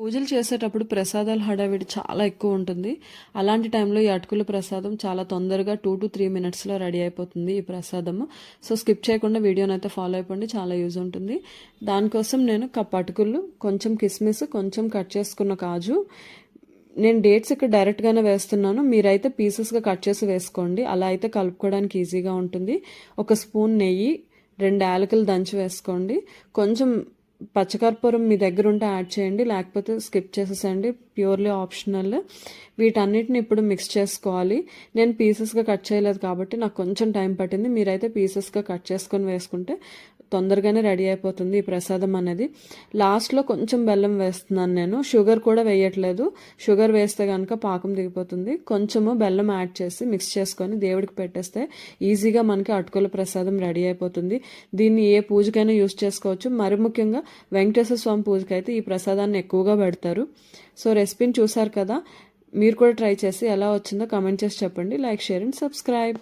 పూజలు చేసేటప్పుడు ప్రసాదాల హడావిడి చాలా ఎక్కువ ఉంటుంది. అలాంటి టైంలో ఈ అటుకుల ప్రసాదం చాలా తొందరగా 2 to 3 మినిట్స్లో రెడీ అయిపోతుంది ఈ ప్రసాదము. సో స్కిప్ చేయకుండా వీడియోని అయితే ఫాలో అయిపోండి, చాలా యూజ్ ఉంటుంది. దానికోసం నేను కప్ అటుకులు, కొంచెం కిస్మిస్, కొంచెం కట్ చేసుకున్న కాజు, నేను డేట్స్ ఇక్కడ డైరెక్ట్గానే వేస్తున్నాను, మీరైతే పీసెస్గా కట్ చేసి వేసుకోండి, అలా అయితే కలుపుకోవడానికి ఈజీగా ఉంటుంది. 1 స్పూన్ నెయ్యి, 2 యాలకులు దంచి వేసుకోండి. కొంచెం పచ్చకర్పూరం మీ దగ్గర ఉంటే యాడ్ చేయండి, లేకపోతే స్కిప్ చేసేసండి, ప్యూర్లీ ఆప్షనల్. వీటన్నిటిని ఇప్పుడు మిక్స్ చేసుకోవాలి. నేను పీసెస్గా కట్ చేయలేదు కాబట్టి నాకు కొంచెం టైం పట్టింది. మీరైతే పీసెస్గా కట్ చేసుకొని వేసుకుంటే తొందరగానే రెడీ అయిపోతుంది ఈ ప్రసాదం అనేది. లాస్ట్లో కొంచెం బెల్లం వేస్తున్నాను నేను, షుగర్ కూడా వేయట్లేదు. షుగర్ వేస్తే కనుక పాకం దిగిపోతుంది. కొంచెము బెల్లం యాడ్ చేసి మిక్స్ చేసుకొని దేవుడికి పెట్టేస్తే ఈజీగా మనకి అటుకుల ప్రసాదం రెడీ అయిపోతుంది. దీన్ని ఏ పూజకైనా యూజ్ చేసుకోవచ్చు. మరి ముఖ్యంగా వెంకటేశ్వర స్వామి పూజకి అయితే ఈ ప్రసాదాన్ని ఎక్కువగా పెడతారు. సో రెసిపీని చూసారు కదా, మీరు కూడా ట్రై చేసి ఎలా వచ్చిందో కామెంట్ చేసి చెప్పండి. Like, share and subscribe.